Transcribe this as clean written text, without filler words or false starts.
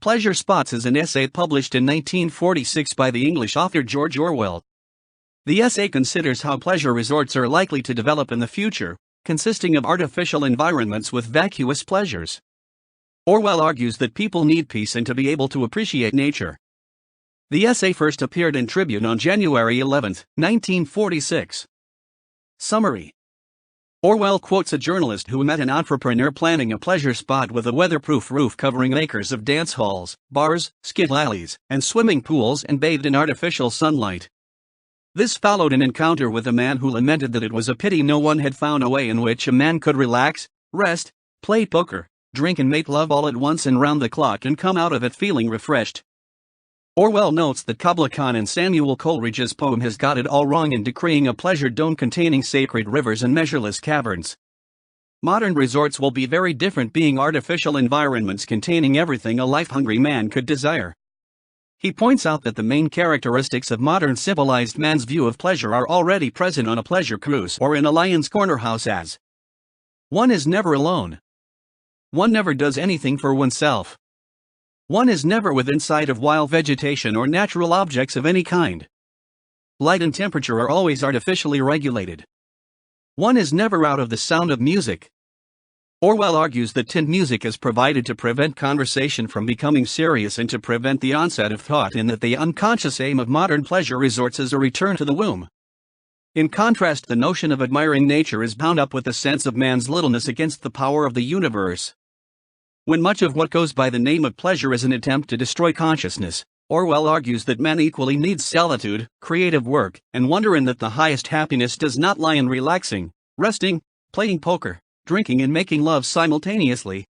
Pleasure Spots is an essay published in 1946 by the English author George Orwell. The essay considers how pleasure resorts are likely to develop in the future, consisting of artificial environments with vacuous pleasures. Orwell argues that people need peace and to be able to appreciate nature. The essay first appeared in Tribune on January 11, 1946. Summary. Orwell quotes a journalist who met an entrepreneur planning a pleasure spot with a weatherproof roof covering acres of dance halls, bars, skid alleys, and swimming pools and bathed in artificial sunlight. This followed an encounter with a man who lamented that it was a pity no one had found a way in which a man could relax, rest, play poker, drink and make love all at once and round the clock and come out of it feeling refreshed. Orwell notes that Kubla Khan in Samuel Coleridge's poem has got it all wrong in decreeing a pleasure dome containing sacred rivers and measureless caverns. Modern resorts will be very different, being artificial environments containing everything a life-hungry man could desire. He points out that the main characteristics of modern civilized man's view of pleasure are already present on a pleasure cruise or in a lion's corner house, as one is never alone. One never does anything for oneself. One is never within sight of wild vegetation or natural objects of any kind. Light and temperature are always artificially regulated. One is never out of the sound of music. Orwell argues that tinned music is provided to prevent conversation from becoming serious and to prevent the onset of thought, in that the unconscious aim of modern pleasure resorts is a return to the womb. In contrast, the notion of admiring nature is bound up with a sense of man's littleness against the power of the universe. When much of what goes by the name of pleasure is an attempt to destroy consciousness, Orwell argues that man equally needs solitude, creative work, and wonder, and that the highest happiness does not lie in relaxing, resting, playing poker, drinking and making love simultaneously,